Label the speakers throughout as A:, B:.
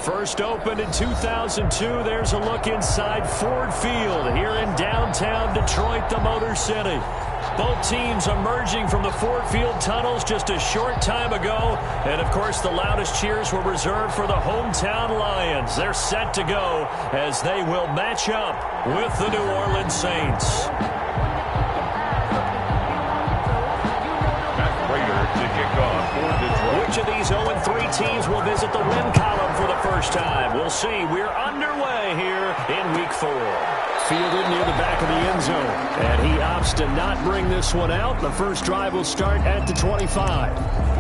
A: First opened in 2002, there's a look inside Ford Field here in downtown Detroit, the Motor City. Both teams emerging from the Ford Field tunnels just a short time ago. And, of course, the loudest cheers were reserved for the hometown Lions. They're set to go as they will match up with the New Orleans Saints. Which of these 0-3 teams will visit the win column for the first time? We'll see. We're underway here in Week 4. Fielded near the back of the end zone. And he opts to not bring this one out. The first drive will start at the 25.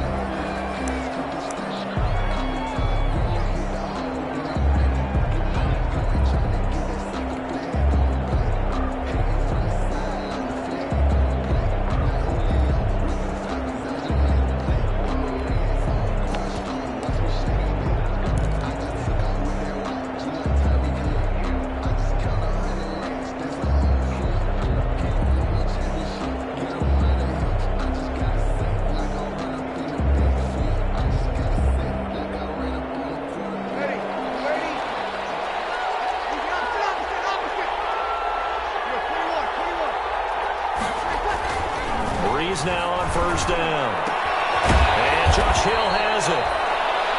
A: Now on first down. And Josh Hill has it.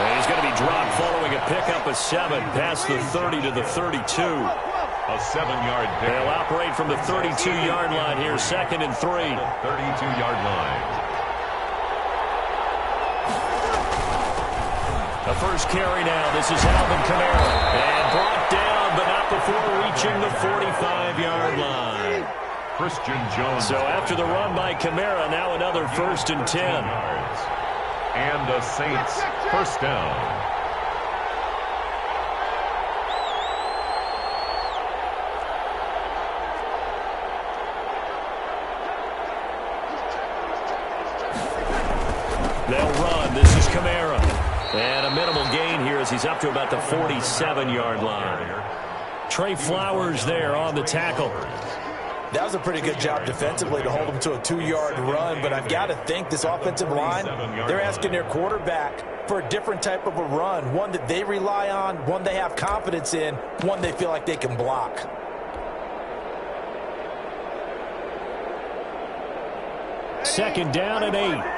A: And he's going to be dropped following a pickup of 7 past the 30 to the 32.
B: A 7-yard pickup.
A: They'll operate from the 32-yard line here, 2nd and 3.
B: 32-yard line.
A: The first carry now. This is Alvin Kamara. And brought down, but not before reaching the 45-yard line.
B: Christian Jones.
A: So after the run by Kamara, now another 1st and 10.
B: And the Saints first down.
A: They'll run. This is Kamara. And a minimal gain here as he's up to about the 47-yard line. Trey Flowers there on the tackle.
C: That was a pretty good job defensively to hold them to a 2-yard run, but I've got to think this offensive line, they're asking their quarterback for a different type of a run, one that they rely on, one they have confidence in, one they feel like they can block.
A: Second down and 8.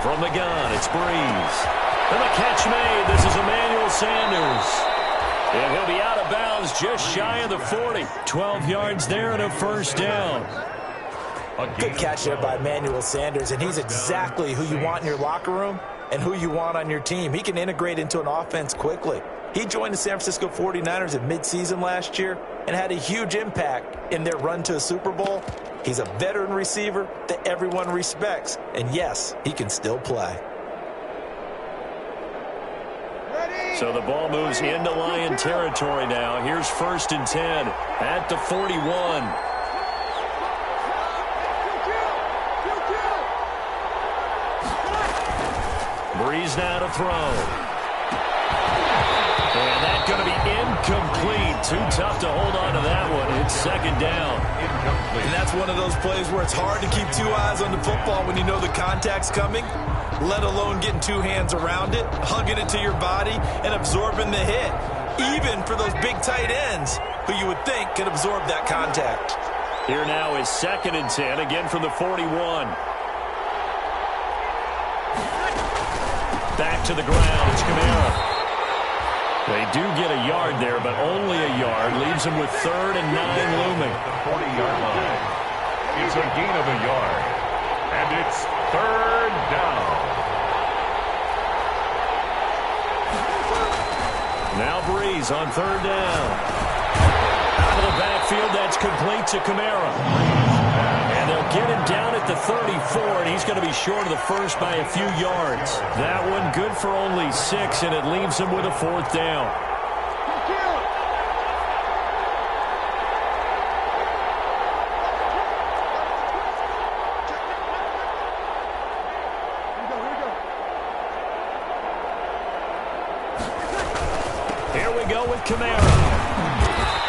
A: From the gun, it's Breeze. And the catch made. This is Emmanuel Sanders. And he'll be out of bounds just shy of the 40. 12 yards there and a first down.
C: Good catch there by Emmanuel Sanders, and he's exactly who you want in your locker room and who you want on your team. He can integrate into an offense quickly. He joined the San Francisco 49ers in midseason last year and had a huge impact in their run to a Super Bowl. He's a veteran receiver that everyone respects. And, yes, he can still play.
A: So the ball moves into Lion territory now. Here's 1st and 10 at the 41. Breeze now to throw. And that's going to be incomplete. Too tough to hold on to that one. It's 2nd down.
B: Incomplete.
C: And that's one of those plays where it's hard to keep 2 eyes on the football when you know the contact's coming, let alone getting 2 hands around it, hugging it to your body, and absorbing the hit. Even for those big tight ends who you would think could absorb that contact.
A: Here now is 2nd and 10, again from the 41. Back to the ground. It's Kamara. They do get a yard there, but only a yard. Leaves them with 3rd and 9 looming.
B: The 40-yard line. It's a gain of a yard. And it's 3rd down.
A: Now Breeze on 3rd down. Out of the backfield, that's complete to Kamara. And they'll get him down at the 34, and he's going to be short of the first by a few yards. That one good for only 6, and it leaves him with a 4th down. Here we go with Kamara.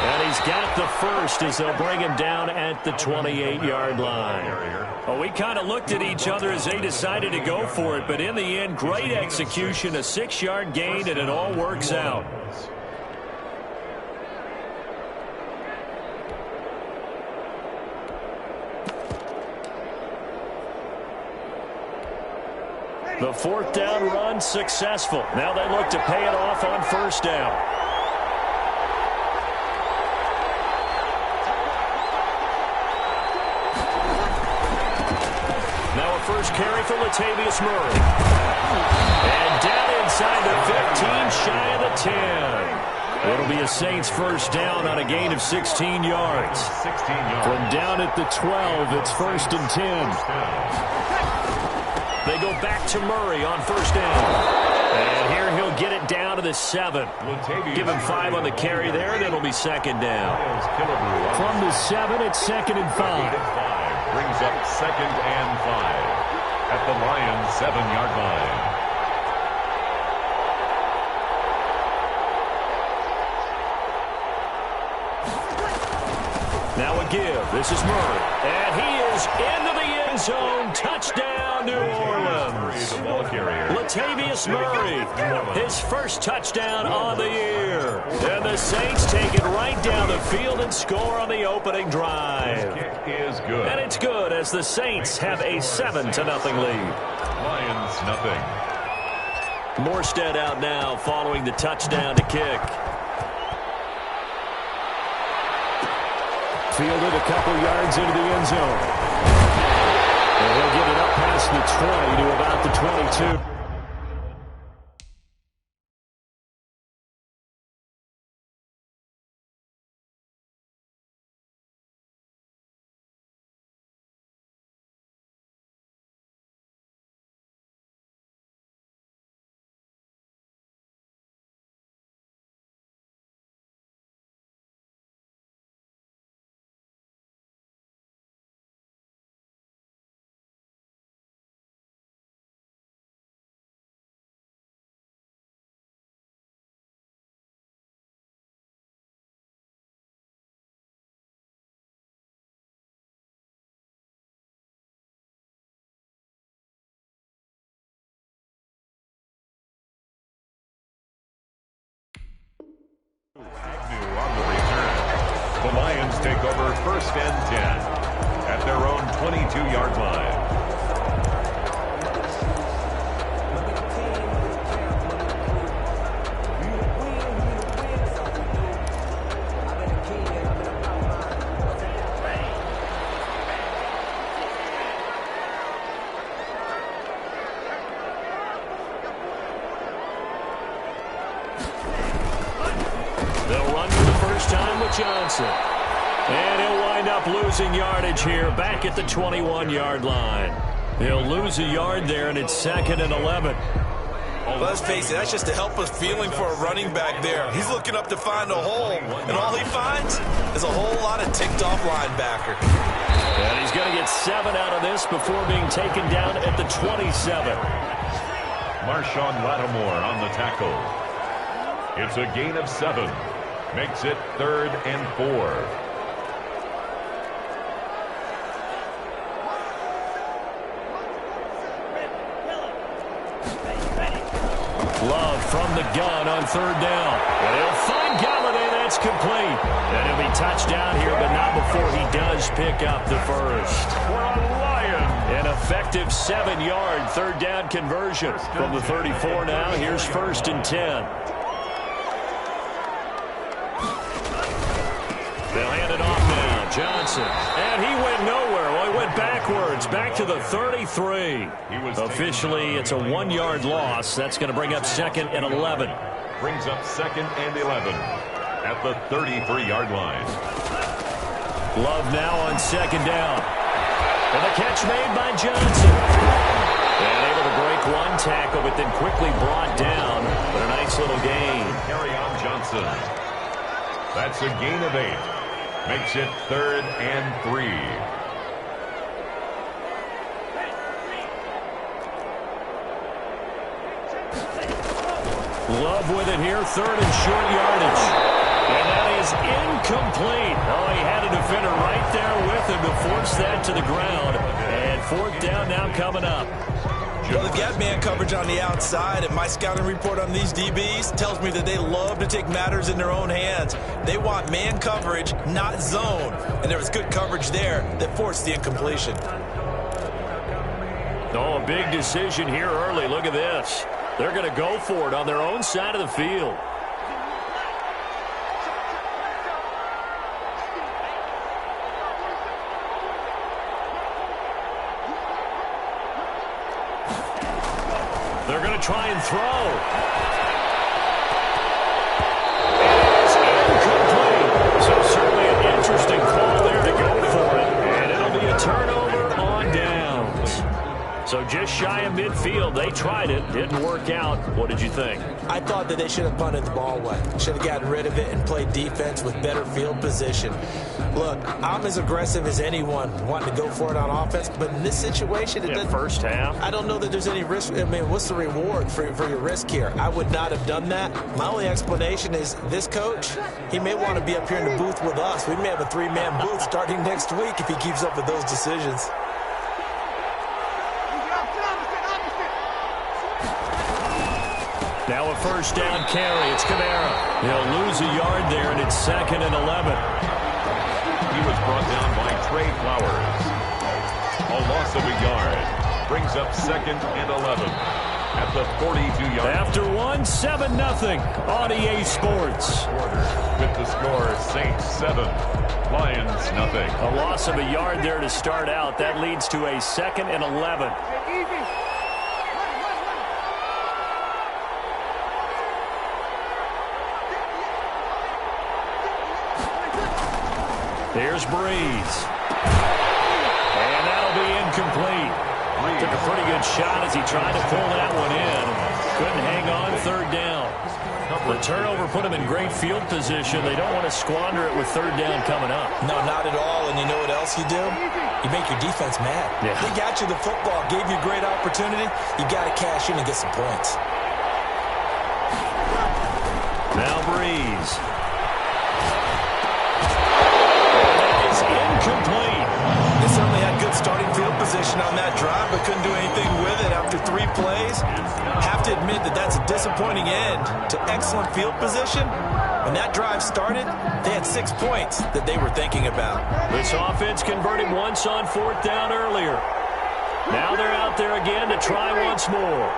A: And he he's got the first as they'll bring him down at the 28-yard line. Well, we kind of looked at each other as they decided to go for it, but in the end, great execution, a 6-yard gain, and it all works out. The fourth down run successful. Now they look to pay it off on first down. Now a first carry for Latavius Murray. And down inside the 15, shy of the 10. It'll be a Saints first down on a gain of 16 yards. From down at the 12, it's first and 10. They go back to Murray on first down. And here he'll get it down to the 7. Give him 5 on the carry there, and it'll be second down. From the 7, it's second and 5.
B: Brings up second and 5 at the Lions' 7-yard line.
A: Now a give. This is Murray. And he is into the end zone. Touchdown, New Orleans. Latavius Murray, his first touchdown on the year. And the Saints take it right down the field and score on the opening drive.
B: Kick is good.
A: And it's good as the Saints have a 7-0 lead.
B: Lions nothing.
A: Morstead out now following the touchdown to kick. Fielded a couple yards into the end zone. And he'll get it up past the 20 to about the 22.
B: On the return, the Lions take over first and 10 at their own 22-yard line.
A: Johnson. And he'll wind up losing yardage here back at the 21-yard line. He'll lose a yard there, and it's second and 11.
C: Well, let's face it, that's just a helpless feeling for a running back there. He's looking up to find a hole, and all he finds is a whole lot of ticked-off linebacker.
A: And he's going to get 7 out of this before being taken down at the 27.
B: Marshawn Lattimore on the tackle. It's a gain of 7. Makes it third and 4.
A: Love from the gun on third down. And he'll find Galladay. That's complete. And he'll be touchdown here, but not before he does pick up the first. An effective 7-yard third down conversion from the 34 now. Here's first and 10. They'll hand it off now. Johnson. And he went nowhere. Well, he went backwards. Back to the 33. Officially, it's a 1-yard loss. That's going to bring up second and 11.
B: Brings up second and 11 at the 33-yard line.
A: Love now on second down. And the catch made by Johnson. And able to break one tackle, but then quickly brought down. But a nice little gain.
B: Carry on Johnson. That's a gain of 8. Makes it third and 3. Love with it here, third and short yardage. And that is
A: incomplete. Oh, he had a defender right there with him to force that to the ground. And fourth down now coming up.
C: Well, they've got man coverage on the outside, and my scouting report on these DBs tells me that they love to take matters in their own hands. They want man coverage, not zone. And there was good coverage there that forced the incompletion.
A: Oh, a big decision here early. Look at this. They're going to go for it on their own side of the field. They're going to try and throw. It's incomplete. So certainly an interesting call there to go for it. And it'll be a turnover on downs. So just shy of midfield. They tried it. Didn't work out. What did you think?
C: I thought that they should have punted the ball away. Should have gotten rid of it and played defense with better field position. Look, I'm as aggressive as anyone wanting to go for it on offense, but in this situation,
A: First half.
C: I don't know that there's any risk. I mean, what's the reward for your risk here? I would not have done that. My only explanation is this coach, he may want to be up here in the booth with us. We may have a three-man booth starting next week if he keeps up with those decisions.
A: Now a first down carry. It's Kamara. He'll lose a yard there, and it's 2nd and 11.
B: He was brought down by Trey Flowers. A loss of a yard brings up 2nd and 11 at the 42-yard.
A: After 7-0 on EA Sports.
B: With the score, Saints 7, Lions nothing.
A: A loss of a yard there to start out. That leads to a 2nd and 11. Here's Breeze. And that'll be incomplete. Took a pretty good shot as he tried to pull that one in. Couldn't hang on. 3rd down. The turnover put him in great field position. They don't want to squander it with 3rd down coming up.
C: No, not at all. And you know what else you do? You make your defense mad.
A: Yeah.
C: They got you the football, gave you a great opportunity. You got to cash in and get some points.
A: Now Breeze. Incomplete.
C: They certainly had good starting field position on that drive, but couldn't do anything with it after 3 plays. Have to admit that that's a disappointing end to excellent field position. When that drive started, they had 6 points that they were thinking about.
A: This offense converted once on 4th down earlier. Now they're out there again to try once more.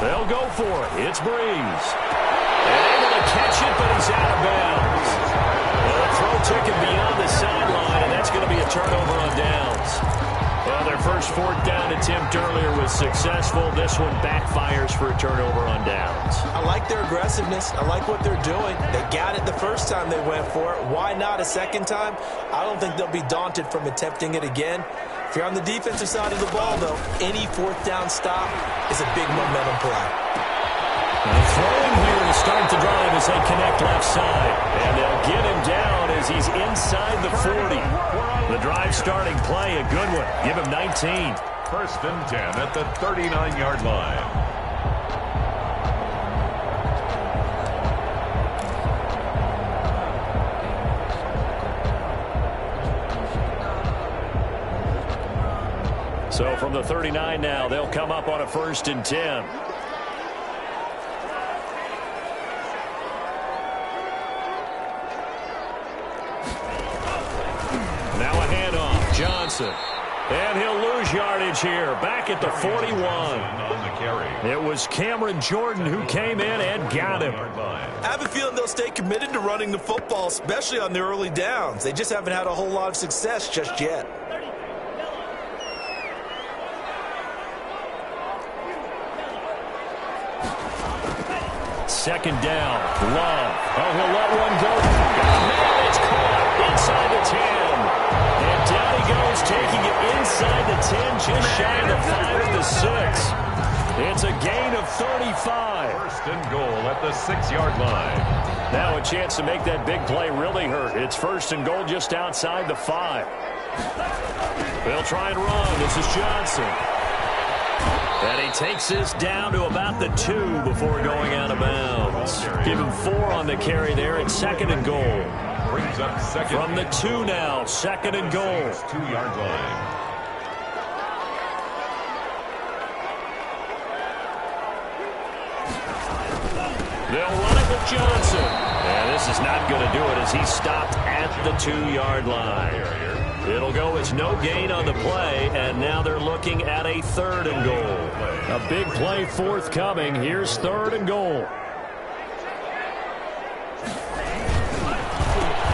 A: They'll go for it. It's Breeze. And able to catch it, but he's out of bounds. Well, the throw took him beyond the sideline, and that's going to be a turnover on downs. Well, their first 4th down attempt earlier was successful. This one backfires for a turnover on downs.
C: I like their aggressiveness. I like what they're doing. They got it the first time they went for it. Why not a second time? I don't think they'll be daunted from attempting it again. If you're on the defensive side of the ball, though, any 4th down stop is a big momentum play.
A: And throwing here to start the drive as they connect left side. And they'll get him down as he's inside the 40. The drive starting play, a good one. Give him 19.
B: 1st and 10 at the 39-yard line.
A: So from the 39 now, they'll come up on a 1st and 10. Now a handoff. Johnson. And he'll lose yardage here. Back at the 41.
B: On the carry.
A: It was Cameron Jordan who came in and got him.
C: I have a feeling they'll stay committed to running the football, especially on the early downs. They just haven't had a whole lot of success just yet.
A: 2nd down. Love. Oh, he'll let one go. Man, it's caught inside the 10. And down he goes, taking it inside the 10, just shy of the 5 at the 6. It's a gain of 35.
B: 1st and goal at the 6-yard line.
A: Now a chance to make that big play really hurt. It's 1st and goal just outside the 5. They'll try and run. This is Johnson. And he takes this down to about the 2 before going out of bounds. Give him 4 on the carry there at 2nd and goal.
B: Brings up second.
A: From the 2 now, 2nd and goal.
B: 2-yard line.
A: They'll run it with Johnson. And this is not going to do it as he's stopped at the 2-yard line. It'll go as no gain on the play, and now they're looking at a 3rd and goal. A big play forthcoming. Here's 3rd and goal.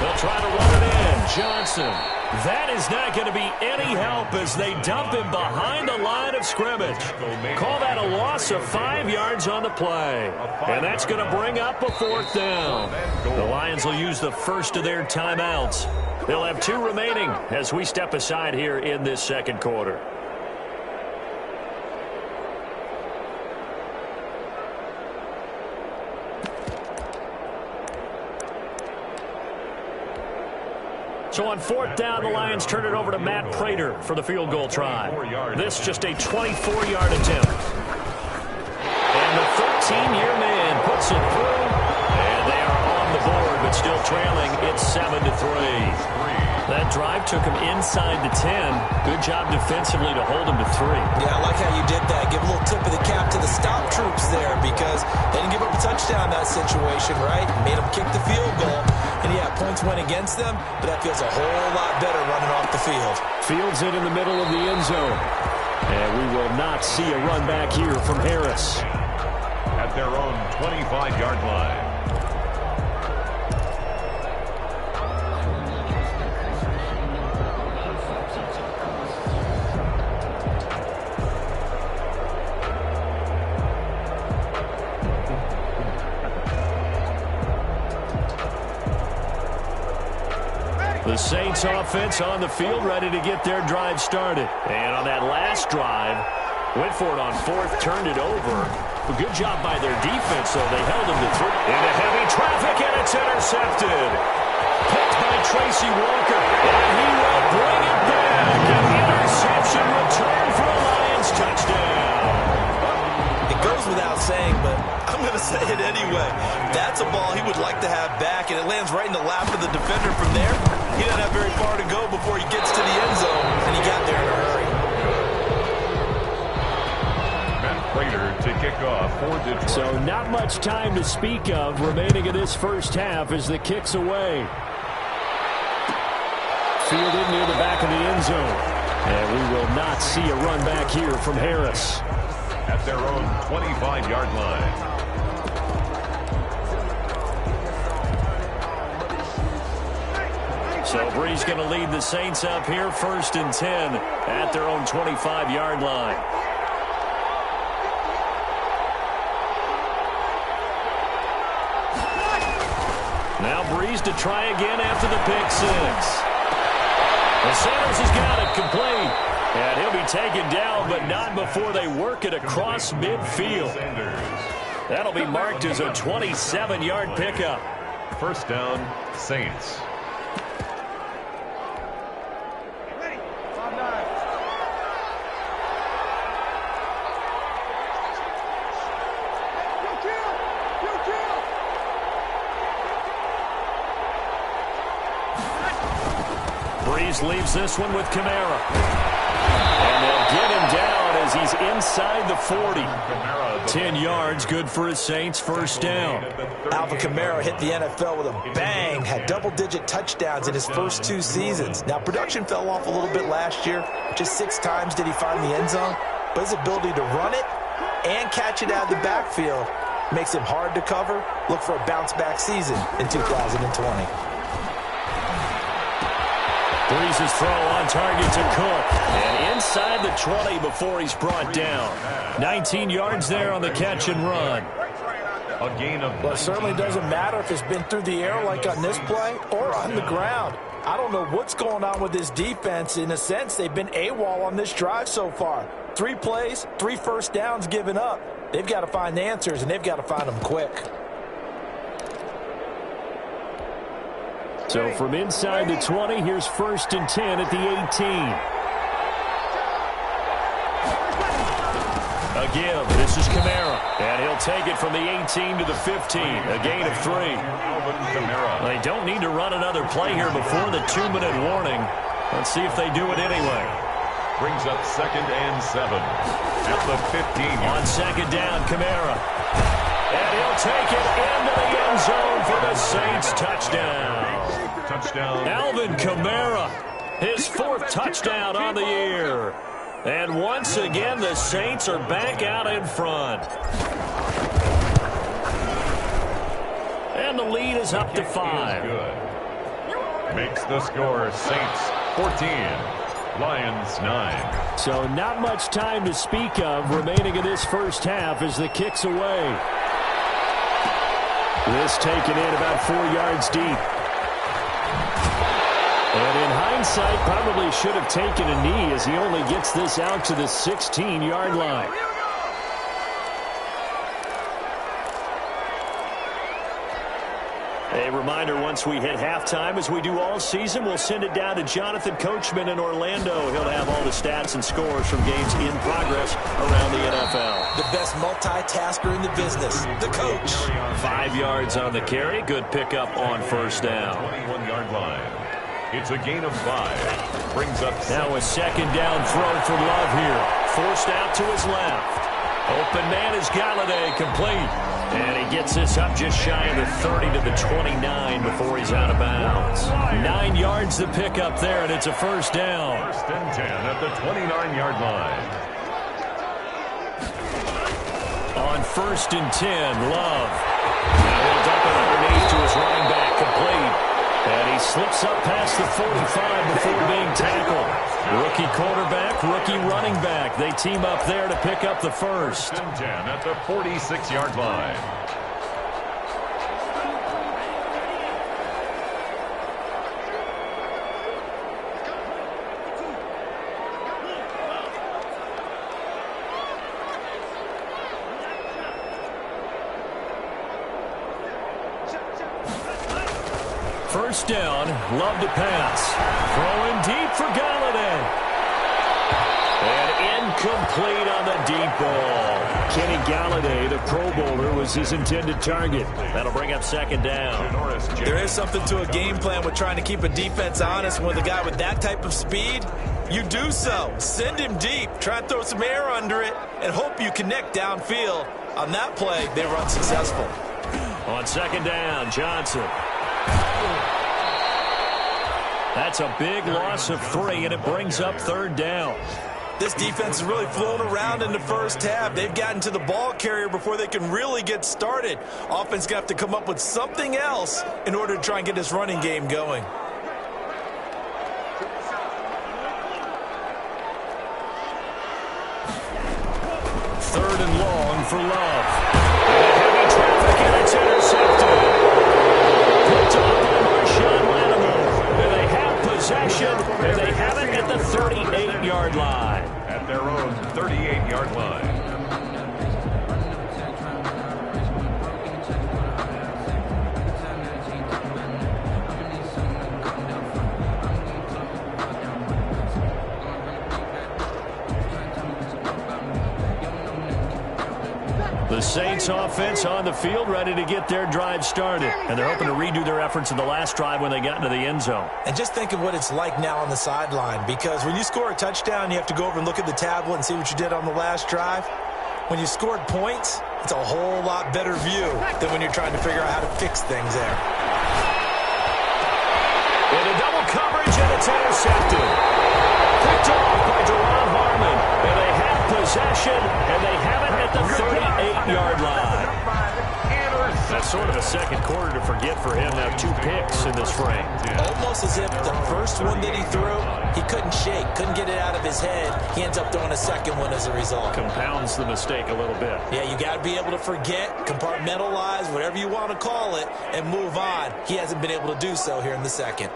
A: They'll try to run it in. Johnson. That is not going to be any help as they dump him behind the line of scrimmage. Call that a loss of 5 yards on the play. And that's going to bring up a 4th down. The Lions will use the first of their timeouts. They'll have 2 remaining as we step aside here in this 2nd quarter. So on 4th down, the Lions turn it over to Matt Prater for the field goal try. This just a 24-yard attempt. And the 13-year man puts it through. And they are on the board, but still trailing. It's 7-3. That drive took him inside the 10. Good job defensively to hold him to 3.
C: Yeah, I like how you did that. Give a little tip of the cap to the stop troops there because they didn't give up a touchdown in that situation, right? Made them kick the field goal. And, yeah, points went against them, but that feels a whole lot better running off the field.
A: Fields it in the middle of the end zone. And we will not see a run back here from Harris.
B: At their own 25-yard line.
A: The Saints offense on the field, ready to get their drive started. And on that last drive, went for it on 4th, turned it over. A good job by their defense, though. They held him to 3. Into heavy traffic, and it's intercepted. Picked by Tracy Walker, and he will bring it back. An interception return for a Lions touchdown.
C: It goes without saying, but I'm going to say it anyway. That's a ball he would like to have back, and it lands right in the lap of the defender from there. He doesn't have very far to go before he gets to the end zone, and he got there in a hurry.
B: Matt Prater to kick off for Detroit.
A: So not much time to speak of remaining in this first half as the kick's away. Fielded near the back of the end zone. And we will not see a run back here from Harris.
B: At their own 25-yard line.
A: So Brees going to lead the Saints up here, 1st and 10 at their own 25-yard line. Now Brees to try again after the pick 6. And Sanders has got it complete. And he'll be taken down, but not before they work it across midfield. That'll be marked as a 27-yard pickup.
B: 1st down, Saints.
A: Brees leaves this one with Kamara. And they'll get him down as he's inside the 40. 10 yards, good for his Saints, 1st down.
C: Alvin Kamara hit the NFL with a bang, had double-digit touchdowns in his first 2 seasons. Now, production fell off a little bit last year. Just 6 times did he find the end zone. But his ability to run it and catch it out of the backfield makes him hard to cover. Look for a bounce-back season in 2020.
A: Brees' throw on target to Cook. And inside the 20 before he's brought down. 19 yards there on the catch and run.
B: A gain of...
C: Well, it certainly doesn't matter if it's been through the air like on this play or on the ground. I don't know what's going on with this defense. In a sense, they've been AWOL on this drive so far. 3 plays, 3 first downs given up. They've got to find answers, and they've got to find them quick.
A: So from inside the 20, here's 1st and 10 at the 18. A give. This is Kamara. And he'll take it from the 18 to the 15. A gain of 3. They don't need to run another play here before the 2-minute warning. Let's see if they do it anyway.
B: Brings up 2nd and 7 at the 15.
A: On 2nd down, Kamara. And he'll take it into the end zone for the Saints touchdown.
B: Touchdown.
A: Alvin Kamara, his 4th touchdown on the year. And once again, the Saints are back out in front. And the lead is up to 5.
B: Good. Makes the score Saints 14, Lions 9.
A: So not much time to speak of remaining in this first half as the kick's away. This taken in about 4 yards deep. And in hindsight, probably should have taken a knee as he only gets this out to the 16-yard line. A reminder, once we hit halftime, as we do all season, we'll send it down to Jonathan Coachman in Orlando. He'll have all the stats and scores from games in progress around the NFL.
C: The best multitasker in the business, the coach.
A: 5 yards on the carry. Good pickup on 1st down.
B: 21-yard line. It's a gain of 5. Brings up
A: now a 2nd down throw for Love here. Forced out to his left. Open man is Galladay, complete. And he gets this up just shy of the 30 to the 29 before he's out of bounds. 9 yards to pick up there, and it's a 1st down.
B: 1st and 10 at the 29-yard line.
A: On 1st and 10, Love. Now he'll dump it underneath to his running back, complete. And he slips up past the 45 before being tackled. Rookie quarterback, rookie running back. They team up there to pick up the 1st.
B: 1st and 10 at the 46-yard line.
A: First down, Love to pass. Throwing deep for Galladay. And incomplete on the deep ball. Kenny Galladay, the Pro Bowler, was his intended target. That'll bring up 2nd down.
C: There is something to a game plan with trying to keep a defense honest. With a guy with that type of speed, you do so. Send him deep. Try and throw some air under it and hope you connect downfield. On that play, they were unsuccessful.
A: On 2nd down, Johnson. That's a big loss of 3, and it brings up 3rd down.
C: This defense has really flown around in the first half. They've gotten to the ball carrier before they can really get started. Offense going to have to come up with something else in order to try and get this running game going.
A: Third and long for Love. Heavy traffic, and it's intercepted. Picked up by Marshawn Lattimore. And they have possession, and they have it at the 38-yard line.
B: At their own 38-yard line.
A: The Saints offense on the field, ready to get their drive started. And they're hoping to redo their efforts in the last drive when they got into the end zone.
C: And just think of what it's like now on the sideline, because when you score a touchdown, you have to go over and look at the tablet and see what you did on the last drive. When you scored points, it's a whole lot better view than when you're trying to figure out how to fix things there.
A: Into double coverage, and it's intercepted. Picked off by Deron Harmon. And they have possession, and they have it at the 38-yard line. That's sort of a second quarter to forget for him. Now 2 picks in this frame.
C: Almost as if the first one that he threw, he couldn't shake, couldn't get it out of his head. He ends up throwing a second one as a result.
A: Compounds the mistake a little bit.
C: Yeah, you got to be able to forget, compartmentalize, whatever you want to call it, and move on. He hasn't been able to do so here in the second.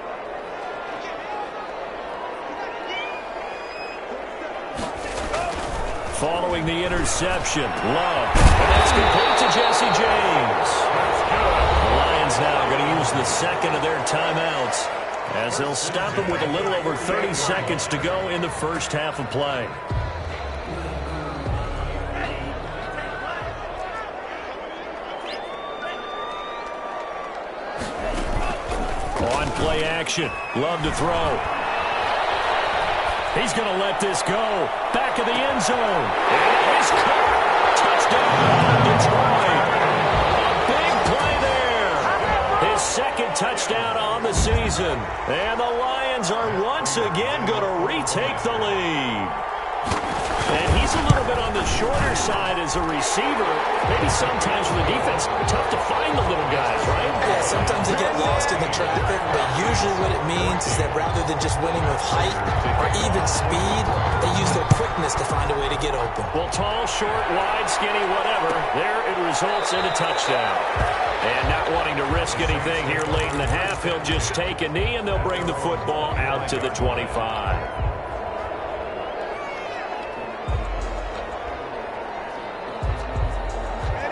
A: Following the interception, Love. And that's complete to Jesse James. The Lions Lions now going to use the second of their timeouts as they'll stop them with a little over 30 seconds to go in the first half of play. On play action, Love to throw. He's going to let this go. Back of the end zone. It is caught. Touchdown, Detroit. A big play there. His second touchdown on the season. And the Lions are once again going to retake the lead. And he's a little bit on the shorter side as a receiver. Maybe sometimes for the defense, tough to find the little guys, right?
C: Yeah, sometimes they get lost in the traffic, but usually what it means is that rather than just winning with height or even speed, they use their quickness to find a way to get open.
A: Well, tall, short, wide, skinny, whatever, there it results in a touchdown. And not wanting to risk anything here late in the half, he'll just take a knee and they'll bring the football out to the 25.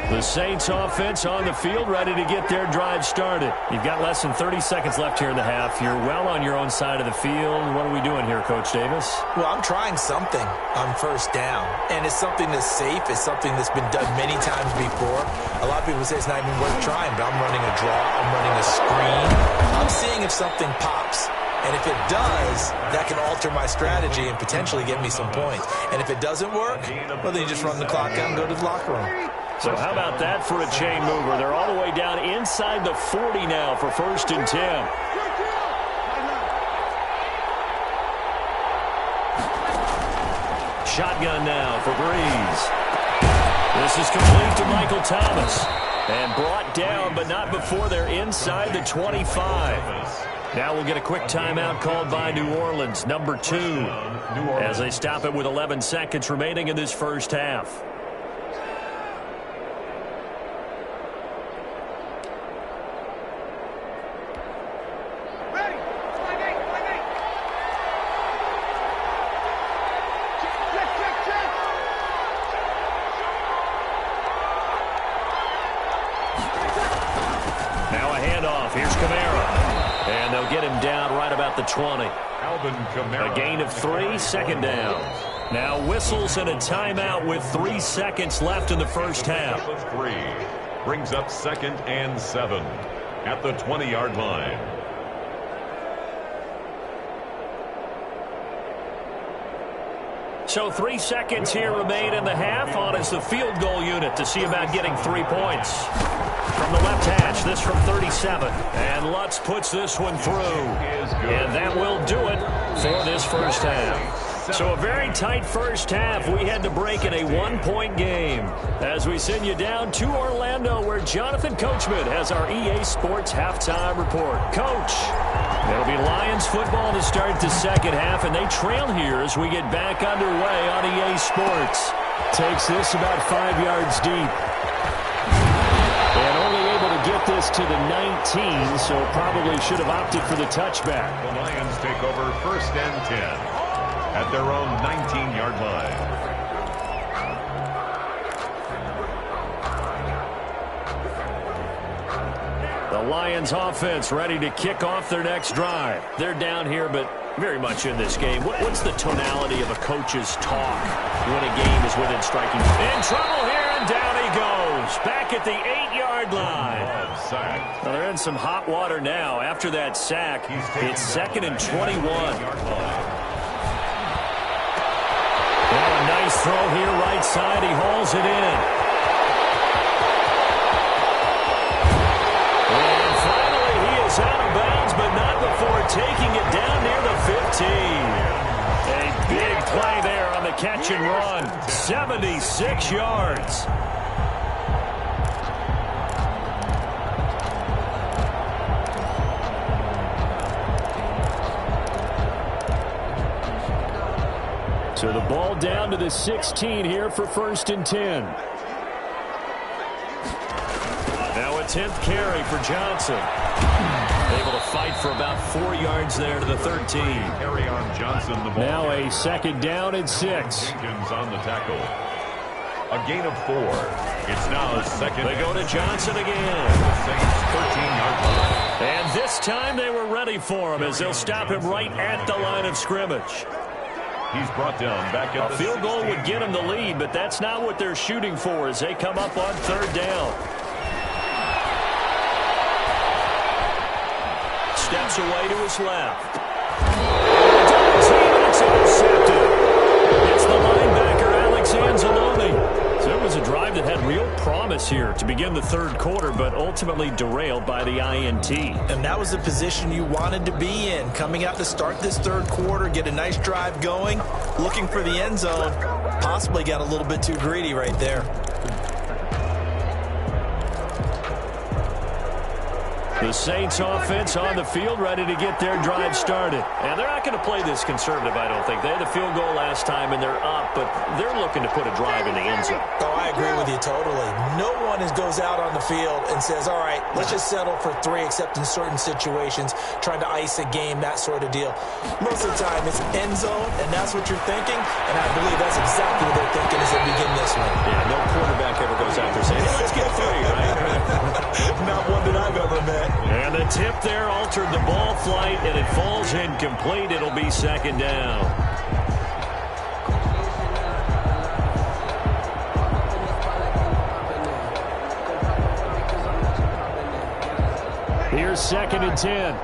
A: The Saints offense on the field, ready to get their drive started. You've got less than 30 seconds left here in the half. You're well on your own side of the field. What are we doing here, Coach Davis?
C: Well, I'm trying something on first down, and it's something that's safe. It's something that's been done many times before. A lot of people say it's not even worth trying, but I'm running a draw. I'm running a screen. I'm seeing if something pops. And if it does, that can alter my strategy and potentially get me some points. And if it doesn't work, well, then you just run the clock out and go to the locker room.
A: So how about that for a chain mover? They're all the way down inside the 40 now for 1st and 10. Shotgun now for Breeze. This is complete to Michael Thomas. And brought down, but not before they're inside the 25. Now we'll get a quick timeout called by New Orleans, number 2, as they stop it with 11 seconds remaining in this first half. Now a handoff. Here's Kamara. And they'll get him down right about the 20. A gain of 3, 2nd down. Now whistles and a timeout with 3 seconds left in the first half.
B: 3 brings up 2nd and 7 at the 20-yard line.
A: So 3 seconds here remain in the half. On is the field goal unit to see about getting 3 points. From the left hash, this from 37. And Lutz puts this one through. And that will do it for this first half. So a very tight first half. We had to break in a 1-point game as we send you down to Orlando where Jonathan Coachman has our EA Sports halftime report. Coach, it'll be Lions football to start the second half, and they trail here as we get back underway on EA Sports. Takes this about 5 yards deep. And only able to get this to the 19, so probably should have opted for the touchback.
B: The Lions take over 1st and 10 at their own 19-yard line.
A: The Lions offense ready to kick off their next drive. They're down here, but very much in this game. What's the tonality of a coach's talk when a game is within striking? In trouble here, and down he goes. Back at the 8-yard line. Well, they're in some hot water now. After that sack, it's 2nd and 21. Well, a nice throw here, right side. He hauls it in. And finally, he is out of bounds, but not before taking it down near the 15. A big play there on the catch and run. 76 yards. So the ball down to the 16 here for 1st and 10. Now a 10th carry for Johnson. Able to fight for about 4 yards there to the 13.
B: Carry on Johnson, the ball.
A: Now a 2nd down and 6.
B: Jenkins on the tackle. A gain of 4. It's now second.
A: They go to Johnson again.
B: The Saints 13-yard line.
A: And this time they were ready for him as they'll stop him right at the line of scrimmage.
B: He's brought down back at
A: A field goal would get him the lead, but that's not what they're shooting for as they come up on third down. Steps away to his left. It's intercepted. It's the linebacker, Alex Anzalone. So it was a drive that had real promise here to begin the third quarter, but ultimately derailed by the INT.
C: And that was the position you wanted to be in, coming out to start this third quarter, get a nice drive going, looking for the end zone. Possibly got a little bit too greedy right there.
A: The Saints offense on the field, ready to get their drive started. And they're not going to play this conservative, I don't think. They had a field goal last time, and they're up, but they're looking to put a drive in the end zone.
C: Oh, I agree with you totally. No one goes out on the field and says, all right, let's just settle for 3, except in certain situations, trying to ice a game, that sort of deal. Most of the time, it's end zone, and that's what you're thinking, and I believe that's exactly what they're thinking as they begin this one.
A: Yeah, no quarterback ever goes out there saying, hey, let's get 3, right?
C: Not one that I've ever met.
A: And the tip there altered the ball flight, and it falls incomplete. It'll be second down. Here's 2nd and 10.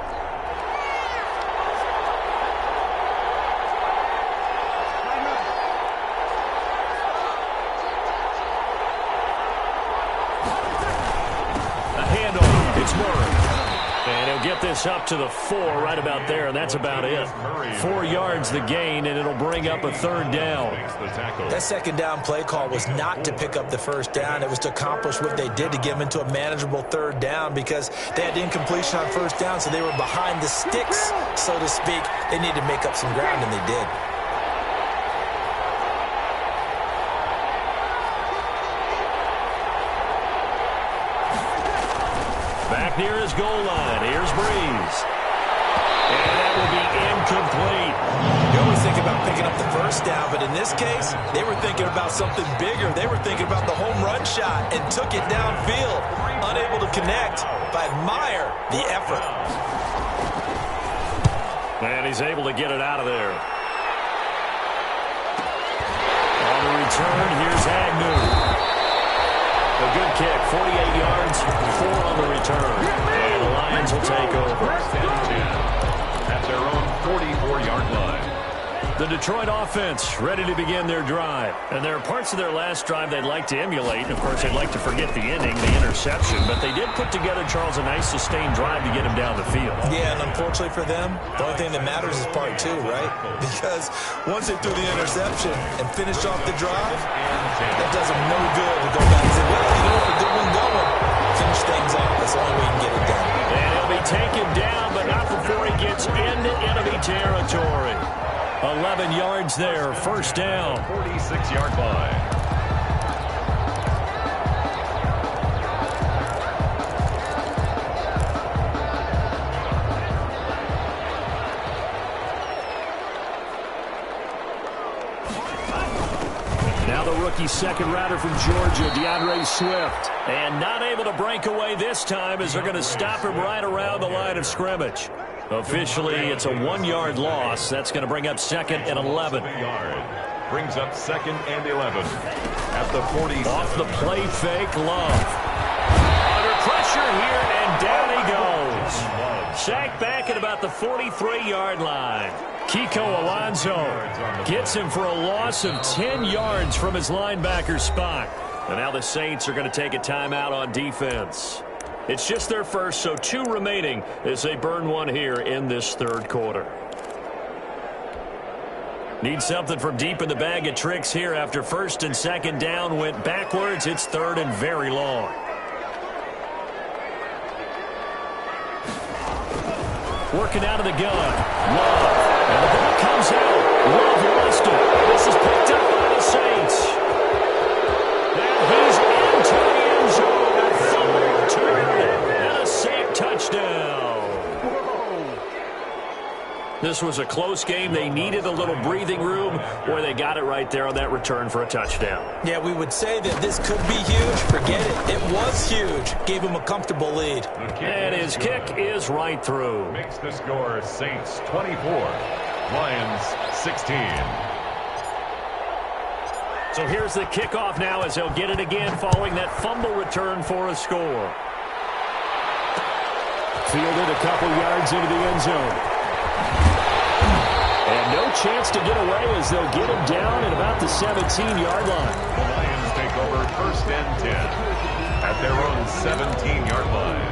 A: Get this up to the 4 right about there, and that's about it. 4 yards the gain, and it'll bring up a third down.
C: That second down play call was not to pick up the first down. It was to accomplish what they did to get them into a manageable third down because they had incompletion on first down, so they were behind the sticks, so to speak. They needed to make up some ground, and they did.
A: Back near his goal line. Here's Breeze. And that will be incomplete.
C: You always think about picking up the first down, but in this case, they were thinking about something bigger. They were thinking about the home run shot and took it downfield. Unable to connect, but admire the effort.
A: And he's able to get it out of there. On the return, here's Agnew. A good kick, 48 yards, 4 on the return. And the Lions will take over.
B: At their own 44-yard line.
A: The Detroit offense ready to begin their drive. And there are parts of their last drive they'd like to emulate. Of course, they'd like to forget the ending, the interception. But they did put together, Charles, a nice sustained drive to get him down the field.
C: Yeah, and unfortunately for them, the only thing that matters is part 2, right? Because once they threw the interception and finished off the drive, that does them no good to go back and say, well, you know, a good one going. Finish things off. That's the only way you can get it done.
A: And he'll be taken down, but not before he gets into enemy territory. 11 yards there, first down.
B: 46-yard line.
A: Now the rookie second rounder from Georgia, DeAndre Swift. And not able to break away this time as they're going to stop him right around the line of scrimmage. Officially, it's a 1-yard loss. That's going to bring up 2nd and 11.
B: Brings up 2nd and 11. At the 40.
A: Off the play fake, Love. Under pressure here, and down he goes. Sacked back at about the 43-yard line. Kiko Alonso gets him for a loss of 10 yards from his linebacker spot. And now the Saints are going to take a timeout on defense. It's just their first, so 2 remaining as they burn 1 here in this third quarter. Need something from deep in the bag of tricks here after 1st and 2nd down went backwards. It's 3rd and very long. Working out of the gun. Love. And the ball comes out. Love lost it. This is picked up by the Saints. And he's into the end zone. touchdown. The this was a close game. They needed a little breathing room, or they got it right there on that return for a touchdown.
C: Yeah, we would say that this could be huge. Forget it. It was huge. Gave him a comfortable lead.
A: And his kick is right through.
B: Makes the score Saints 24, Lions 16.
A: So here's the kickoff now as they'll get it again following that fumble return for a score. Fielded a couple yards into the end zone. And no chance to get away as they'll get him down at about the 17-yard line.
B: The Lions take over 1st and 10 at their own 17-yard line.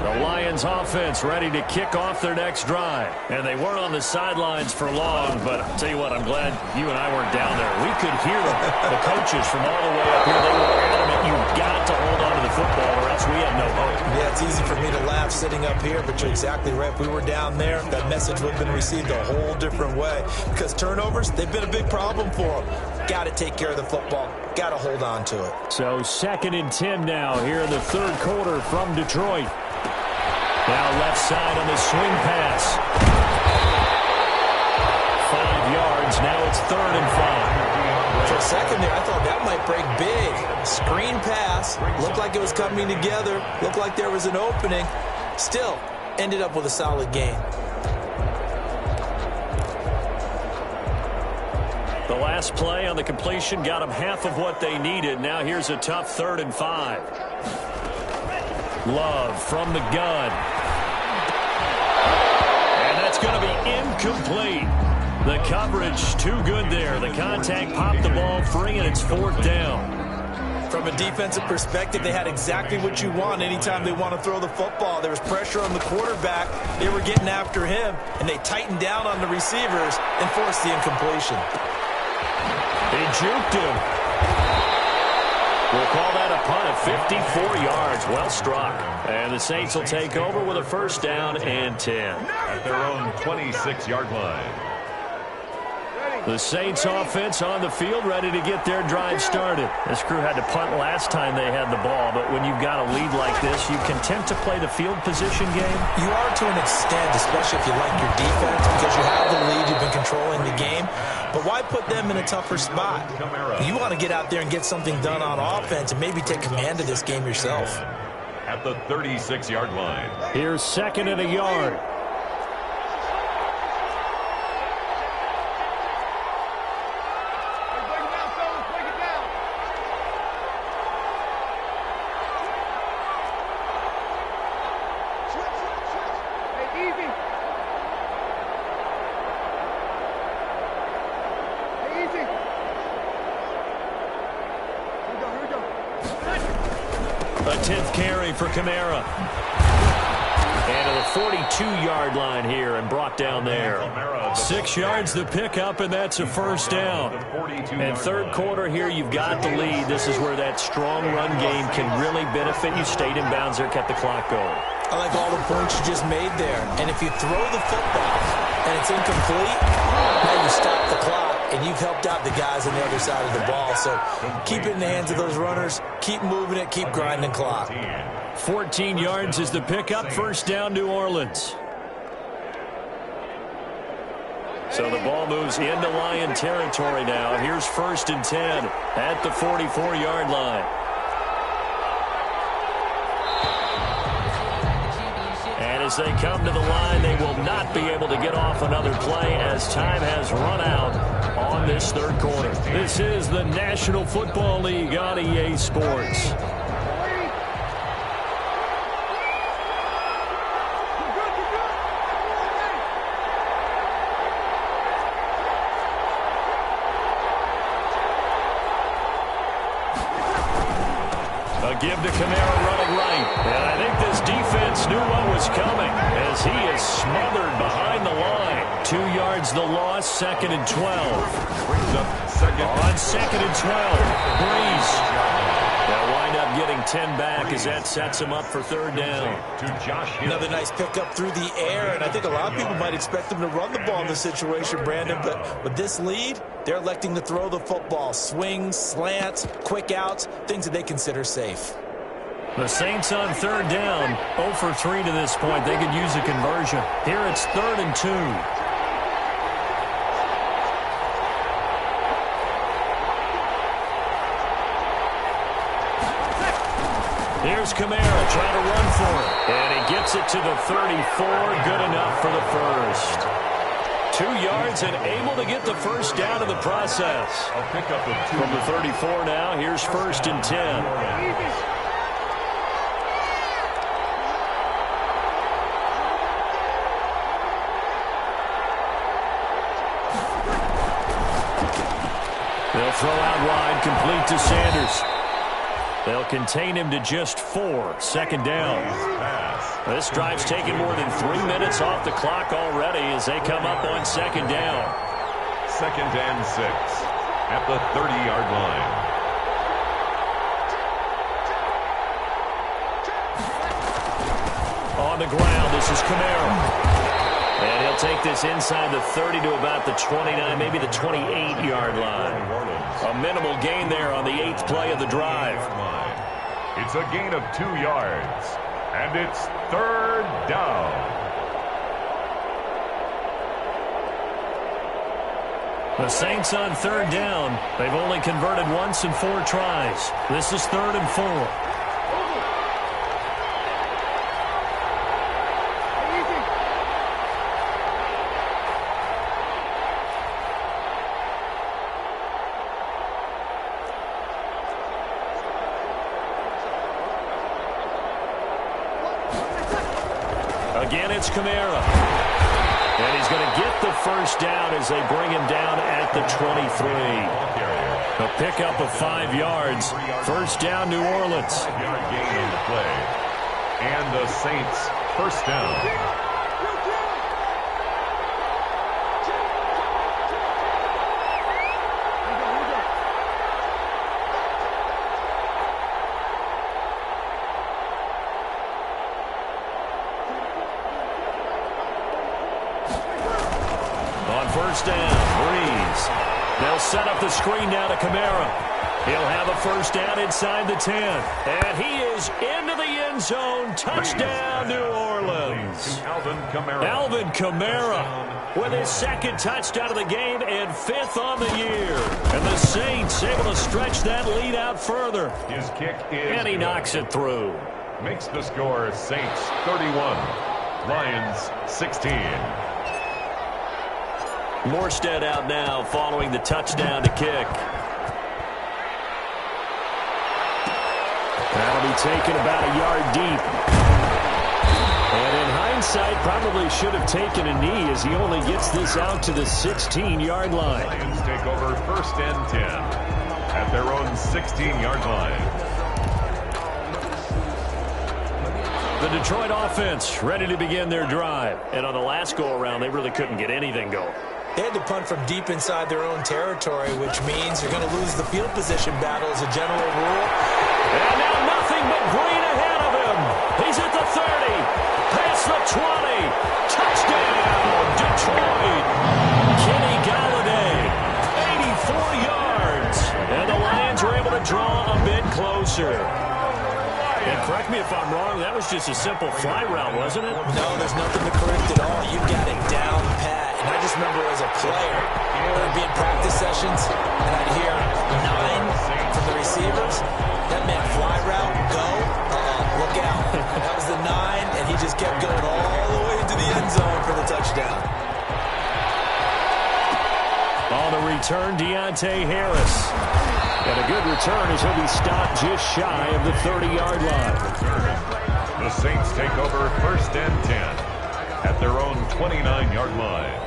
A: The Lions offense ready to kick off their next drive. And they weren't on the sidelines for long, but I'll tell you what, I'm glad you and I weren't down there. We could hear the coaches from all the way up here. They were adamant, you've got to hold on to the football or else we have no hope.
C: Yeah, it's easy for me to laugh sitting up here, but you're exactly right. If we were down there, that message would have been received a whole different way. Because turnovers, they've been a big problem for them. Got to take care of the football. Got to hold on to it.
A: So 2nd and 10 now here in the 3rd quarter from Detroit. Now left side on the swing pass. 5 yards. Now it's 3rd and 5.
C: For a second there, I thought that might break big. Screen pass. Looked like it was coming together. Looked like there was an opening. Still, ended up with a solid gain.
A: The last play on the completion got them half of what they needed. Now here's a tough 3rd and 5. Love from the gun. And that's going to be incomplete. The coverage too good there. The contact popped the ball free, and it's 4th down.
C: From a defensive perspective, they had exactly what you want anytime they want to throw the football. There was pressure on the quarterback. They were getting after him, and they tightened down on the receivers and forced the incompletion.
A: He juked him. We'll call that a punt of 54 yards. Well struck. And the Saints will take over with a 1st down and 10.
B: At their own 26-yard line.
A: The Saints offense on the field ready to get their drive started. This crew had to punt last time they had the ball, but when you've got a lead like this, you content to play the field position game?
C: You are to an extent, especially if you like your defense, because you have the lead, you've been controlling the game. But why put them in a tougher spot? You want to get out there and get something done on offense and maybe take command of this game yourself.
B: At the 36-yard line.
A: Here's 2nd and a yard. A 10th carry for Kamara. And to the 42-yard line here and brought down there. 6 yards the pickup, and that's a 1st down. And 3rd quarter here, you've got the lead. This is where that strong run game can really benefit you. Stayed in bounds there, kept the clock going.
C: I like all the points you just made there. And if you throw the football and it's incomplete, now you stop the clock, and you've helped out the guys on the other side of the ball. So keep it in the hands of those runners. Keep moving it. Keep grinding clock.
A: 14 yards is the pickup. 1st down, New Orleans. So the ball moves into Lion territory now. Here's 1st and 10 at the 44-yard line. And as they come to the line, they will not be able to get off another play as time has run out on this 3rd quarter. This is the National Football League on EA Sports. A give to Kamara running right. And I think this defense knew what was coming as he is smothered behind the line. 2 yards the loss, 2nd and 12.
B: Brings up 2nd.
A: On 2nd and 12, Breeze. They'll wind up getting 10 back as that sets him up for 3rd down.
B: To Josh Hill.
C: Another nice pickup through the air, and I think a lot of people might expect them to run the ball in this situation, Brandon, but with this lead, they're electing to throw the football. Swings, slants, quick outs, things that they consider safe.
A: The Saints on third down, 0 for 3 to this point. They could use a conversion. Here it's 3rd and 2. Here's Kamara trying to run for it. And he gets it to the 34. Good enough for the first. 2 yards and able to get the first down in the process.
B: I'll pick up a 2.
A: From the 34 now, here's 1st and 10. They'll throw out wide, complete to Sanders. They'll contain him to just 4. 2nd down. This drive's taken more than 3 minutes off the clock already as they come up on 2nd down.
B: 2nd and 6 at the 30-yard line.
A: On the ground, this is Kamara. And he'll take this inside the 30 to about the 29, maybe the 28-yard line. A minimal gain there on the 8th play of the drive.
B: It's a gain of 2 yards, and it's 3rd down.
A: The Saints on 3rd down. They've only converted once in 4 tries. This is 3rd and 4. Again, it's Kamara. And he's going to get the first down as they bring him down at the 23. A pickup of 5 yards. First down, New Orleans.
B: 5-yard gain on the play. And the Saints first down.
A: First down, Breeze. They'll set up the screen now to Kamara. He'll have a first down inside the 10. And he is into the end zone. Touchdown, New Orleans. Alvin Kamara with his 2nd touchdown of the game and 5th on the year. And the Saints able to stretch that lead out further.
B: His kick is
A: and he knocks it through.
B: Makes the score Saints 31, Lions 16.
A: Morstead out now following the touchdown to kick. That'll be taken about a yard deep. And in hindsight, probably should have taken a knee as he only gets this out to the 16-yard line.
B: Lions take over 1st and 10 at their own 16-yard line.
A: The Detroit offense ready to begin their drive. And on the last go-around, they really couldn't get anything going.
C: They had to punt from deep inside their own territory, which means you're going to lose the field position battle as a general rule.
A: And now nothing but green ahead of him. He's at the 30, past the 20. Touchdown, Detroit. Kenny Galladay, 84 yards. And the Lions are able to draw a bit closer. And correct me if I'm wrong, that was just a simple fly route, wasn't it?
C: No, there's nothing to correct at all. You got it down pat. And I just remember as a player, when I'd be in practice sessions, and I'd hear 9 from the receivers. That meant fly route, go, look out. That was the 9, and he just kept going all the way into the end zone for the touchdown.
A: On the return, Deontay Harris. And a good return as he'll be stopped just shy of the 30-yard line.
B: The Saints take over 1st and 10 at their own 29-yard line.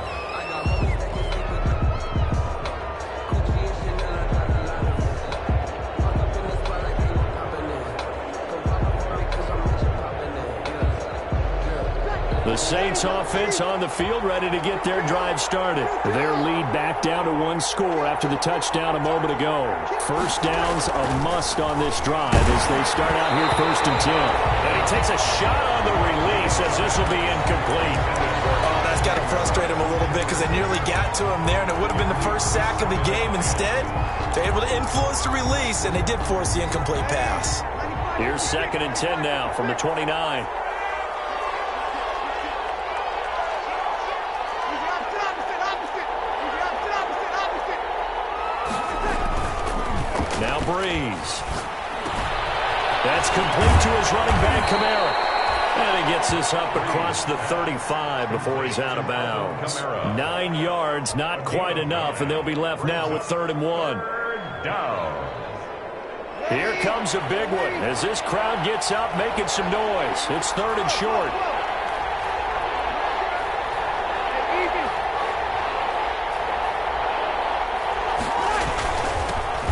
A: The Saints offense on the field ready to get their drive started. Their lead back down to 1 score after the touchdown a moment ago. First down's a must on this drive as they start out here 1st and 10. And he takes a shot on the release as this will be incomplete.
C: Oh, that's got to frustrate him a little bit because they nearly got to him there, and it would have been the first sack of the game. Instead, they're able to influence the release, and they did force the incomplete pass.
A: Here's 2nd and 10 now from the 29. Now Breeze. That's complete to his running back, Kamara. And he gets this up across the 35 before he's out of bounds. 9 yards, not quite enough, and they'll be left now with 3rd and 1.
B: Down.
A: Here comes a big one as this crowd gets up making some noise. It's 3rd and short.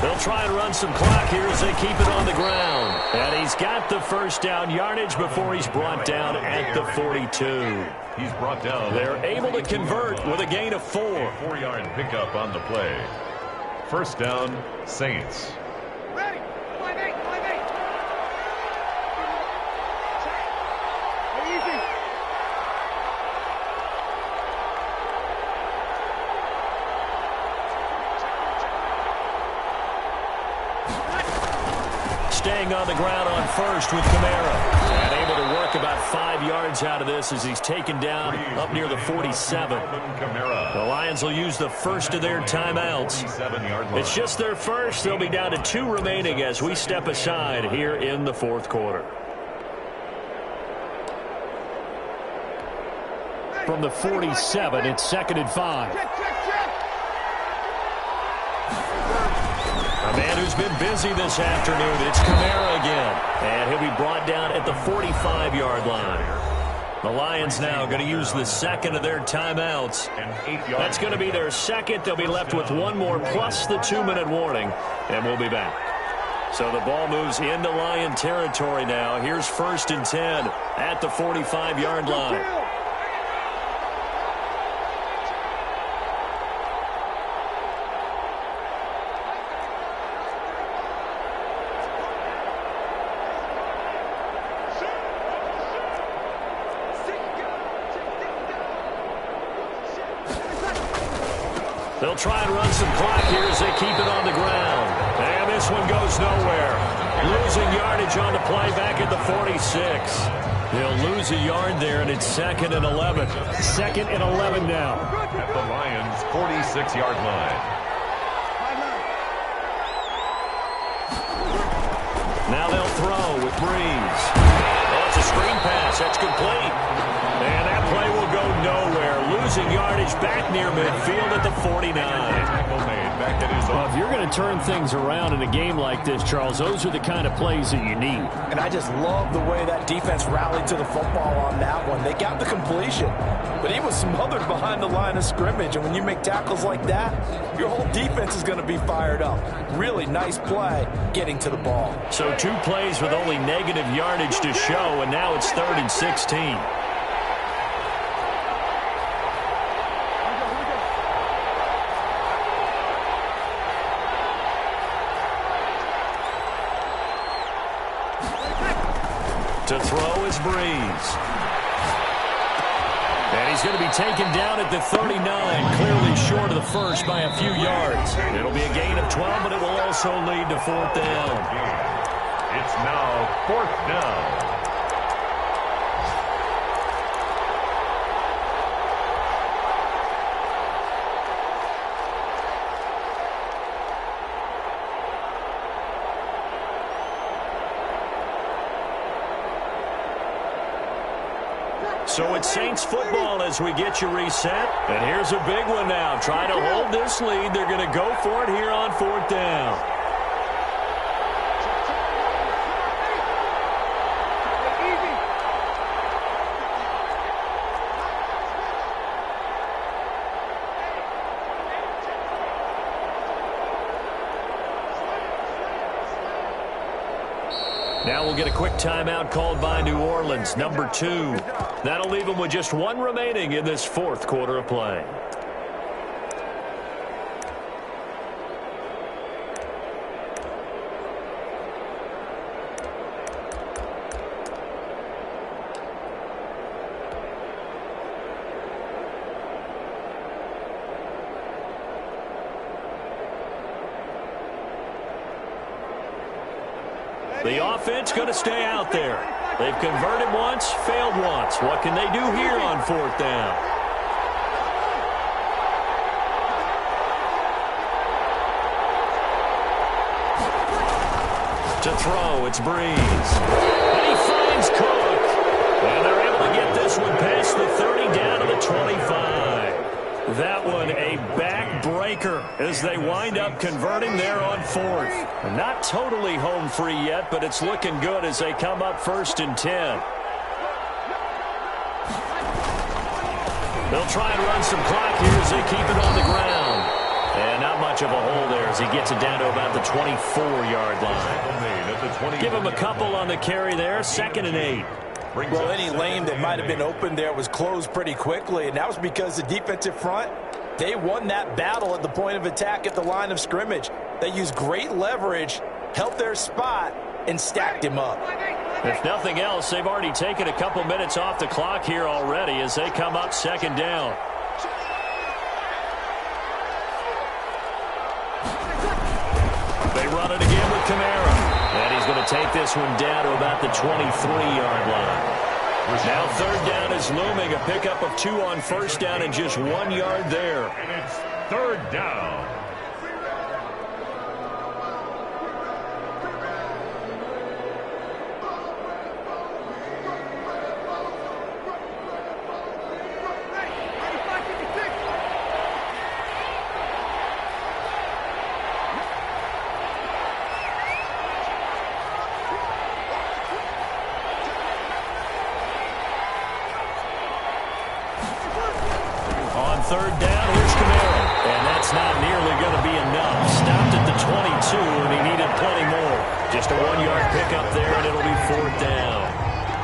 A: They'll try and run some clock here as they keep it on the ground. And he's got the first down yardage before he's brought down at the 42.
B: He's brought down.
A: They're able to convert with a gain of 4.
B: 4-yard pickup on the play. First down, Saints.
D: Ready. 5-8. Easy.
A: Staying on the ground on first with Kamara. And able to work about 5 yards out of this as he's taken down up near the 47. The Lions will use the first of their timeouts. It's just their first. They'll be down to 2 remaining as we step aside here in the 4th quarter. From the 47, it's 2nd and 5. A man who's been busy this afternoon, it's Kamara again. And he'll be brought down at the 45-yard line. The Lions now going to use the second of their timeouts. That's going to be their second. They'll be left with 1 more plus the 2-minute warning, and we'll be back. So the ball moves into Lion territory now. Here's 1st and 10 at the 45-yard line. They'll try and run some clock here as they keep it on the ground. And this one goes nowhere. Losing yardage on the play back at the 46. They'll lose a yard there, and it's 2nd and 11. 2nd and 11 now.
B: At the Lions' 46-yard line.
A: Now they'll throw with Breeze. Oh, it's a screen pass. That's complete. And that play will go nowhere. Losing yardage back near midfield at the 49. Well, if you're going to turn things around in a game like this, Charles, those are the kind of plays that you need.
C: And I just love the way that defense rallied to the football on that one. They got the completion, but he was smothered behind the line of scrimmage. And when you make tackles like that, your whole defense is going to be fired up. Really nice play getting to the ball.
A: So 2 plays with only negative yardage to show, and now it's 3rd and 16. To throw is Breeze. And he's going to be taken down at the 39, clearly short of the first by a few yards. It'll be a gain of 12, but it will also lead to 4th down.
B: It's now 4th down.
A: So it's Saints football as we get you reset. And here's a big one now. Trying to hold this lead. They're going to go for it here on 4th down. Now we'll get a quick timeout called by New Orleans, number 2. That'll leave them with just 1 remaining in this 4th quarter of play. The offense going to stay out there. They've converted once, failed once. What can they do here on 4th down? To throw, it's Breeze. And he finds Cook. And they're able to get this one past the 30 down to the 25. That one a backbreaker as they wind up converting there on 4th. Not totally home free yet, but it's looking good as they come up 1st and 10. They'll try and run some clock here as they keep it on the ground. And not much of a hole there as he gets it down to about the 24-yard line. Give him a couple on the carry there. 2nd and 8.
C: Well, any lane that might have been open there was closed pretty quickly, and that was because the defensive front, they won that battle at the point of attack at the line of scrimmage. They used great leverage, held their spot, and stacked him up.
A: If nothing else, they've already taken a couple minutes off the clock here already as they come up 2nd down. They run it again with Kamara. And he's going to take this one down to about the 23-yard line. Now 3rd down is looming. A pickup of 2 on 1st down and just 1 yard there.
B: And it's 3rd down.
A: On 3rd down, here's Kamara. And that's not nearly going to be enough. Stopped at the 22, and he needed plenty more. Just a 1-yard pickup there, and it'll be 4th down.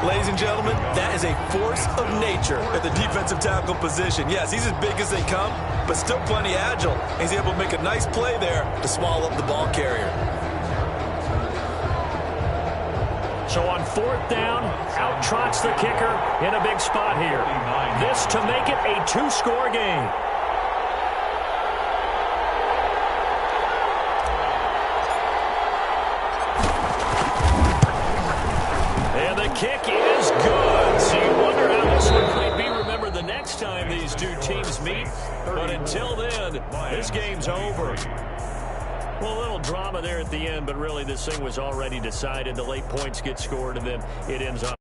C: Ladies and gentlemen, that is a force of nature at the defensive tackle position. Yes, he's as big as they come, but still plenty agile. He's able to make a nice play there to swallow up the ball carrier.
A: So on 4th down, out trots the kicker in a big spot here. This to make it a 2-score game. And the kick is good. So you wonder how this one might be remembered the next time these two teams meet. But until then, this game's over. Well, a little drama there at the end, but really this thing was already decided. The late points get scored, and then it ends up.